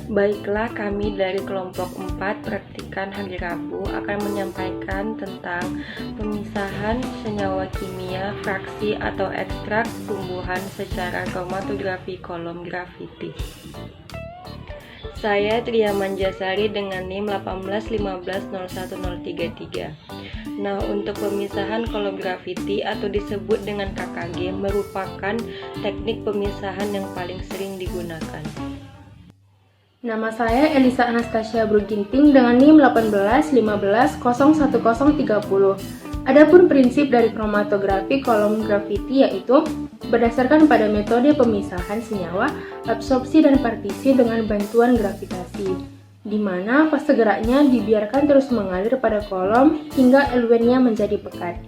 Baiklah, kami dari kelompok 4 Praktikan Hari Rabu akan menyampaikan tentang pemisahan senyawa kimia, fraksi atau ekstrak tumbuhan secara kromatografi kolom grafiti. Saya Tria Manjasari dengan NIM 181501033. Nah, untuk pemisahan kolom grafiti atau disebut dengan KKG merupakan teknik pemisahan yang paling sering digunakan. Nama saya Elisa Anastasia Bruginting dengan NIM 181501030. Adapun prinsip dari kromatografi kolom grafiti yaitu berdasarkan pada metode pemisahan senyawa, absorpsi dan partisi dengan bantuan gravitasi, di mana fase geraknya dibiarkan terus mengalir pada kolom hingga eluennya menjadi pekat.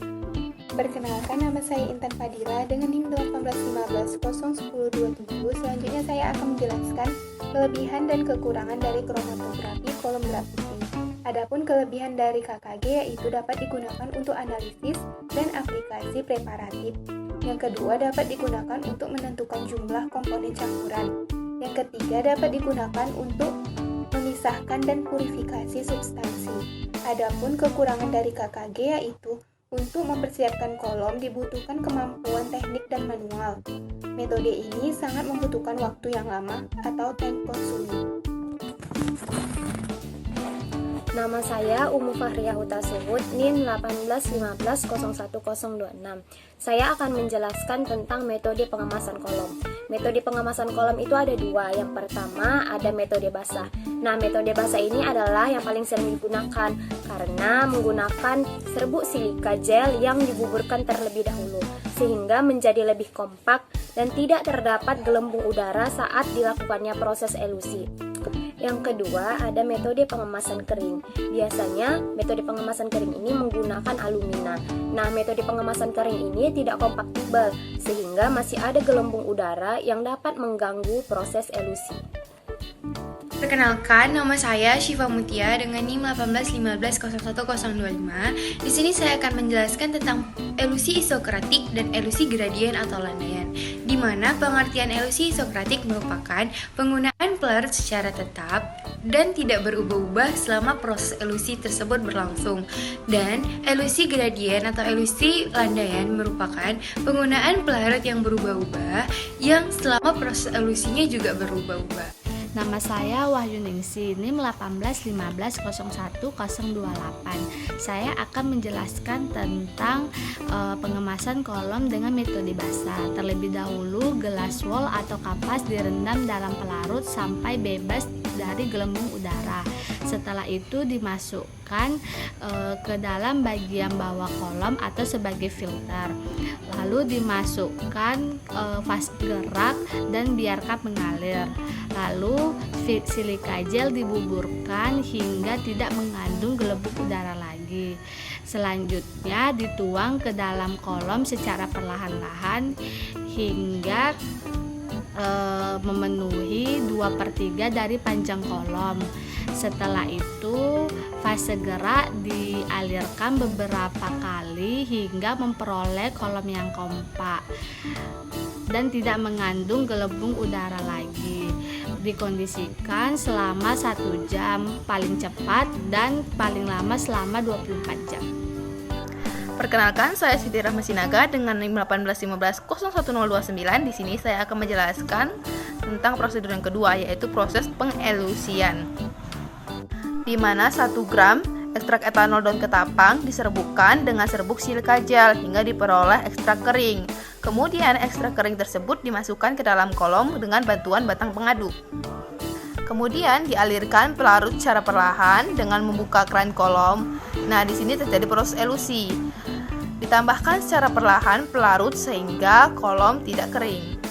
Perkenalkan, nama saya Intan Fadila dengan NIM 181501027. Selanjutnya saya akan menjelaskan kelebihan dan kekurangan dari kromatografi kolom grafiti. Adapun kelebihan dari KKG yaitu dapat digunakan untuk analisis dan aplikasi preparatif. Yang kedua, dapat digunakan untuk menentukan jumlah komponen campuran. Yang ketiga, dapat digunakan untuk memisahkan dan purifikasi substansi. Adapun kekurangan dari KKG yaitu untuk mempersiapkan kolom dibutuhkan kemampuan teknik dan manual. Metode ini sangat membutuhkan waktu yang lama atau time consuming. Nama saya Umu Fahriah Huta Suhud, NIM 181501026. Saya akan menjelaskan tentang metode pengemasan kolom. Metode pengemasan kolom itu ada dua. Yang pertama ada metode basah. Nah, metode basah ini adalah yang paling sering digunakan karena menggunakan serbuk silika gel yang dibuburkan terlebih dahulu sehingga menjadi lebih kompak dan tidak terdapat gelembung udara saat dilakukannya proses elusi. Yang kedua, ada metode pengemasan kering. Biasanya, metode pengemasan kering ini menggunakan alumina. Nah, metode pengemasan kering ini tidak kompaktibel, sehingga masih ada gelembung udara yang dapat mengganggu proses elusi. Perkenalkan, nama saya Syifa Mutia dengan NIM 181501025. Di sini saya akan menjelaskan tentang elusi isokratik dan elusi gradien atau landaian, di mana pengertian elusi isokratik merupakan penggunaan pelarut secara tetap dan tidak berubah-ubah selama proses elusi tersebut berlangsung. Dan elusi gradien atau elusi landaian merupakan penggunaan pelarut yang berubah-ubah yang selama proses elusinya juga berubah-ubah. Nama saya Wahyu Ningsi, NIM 180511028. Saya akan menjelaskan tentang pengemasan kolom dengan metode basah. Terlebih dahulu, gelas wol atau kapas direndam dalam pelarut sampai bebas dari gelembung udara. Setelah itu dimasukkan ke dalam bagian bawah kolom atau sebagai filter. Lalu dimasukkan fase gerak dan biarkan mengalir. Lalu silika gel dibuburkan hingga tidak mengandung gelembung udara lagi. Selanjutnya dituang ke dalam kolom secara perlahan-lahan hingga memenuhi 2/3 dari panjang kolom. Setelah itu fase gerak dialirkan beberapa kali hingga memperoleh kolom yang kompak dan tidak mengandung gelembung udara lagi. Dikondisikan selama 1 jam paling cepat dan paling lama selama 24 jam. Perkenalkan, saya Siti Rahma Sinaga dengan NIM 181501029. Di sini saya akan menjelaskan tentang prosedur yang kedua, yaitu proses pengelusian, di mana 1 gram ekstrak etanol daun ketapang diserbukkan dengan serbuk silika gel hingga diperoleh ekstrak kering. Kemudian ekstrak kering tersebut dimasukkan ke dalam kolom dengan bantuan batang pengaduk. Kemudian dialirkan pelarut secara perlahan dengan membuka keran kolom. Nah, di sini terjadi proses elusi. Ditambahkan secara perlahan pelarut sehingga kolom tidak kering.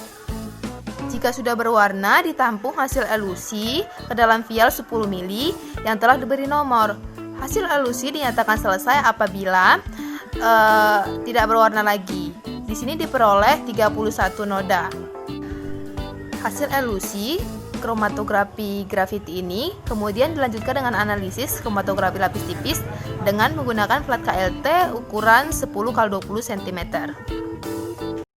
Jika sudah berwarna, ditampung hasil elusi ke dalam vial 10 ml yang telah diberi nomor. Hasil elusi dinyatakan selesai apabila tidak berwarna lagi. Di sini diperoleh 31 noda. Hasil elusi kromatografi grafiti ini kemudian dilanjutkan dengan analisis kromatografi lapis tipis dengan menggunakan plat KLT ukuran 10x20 cm.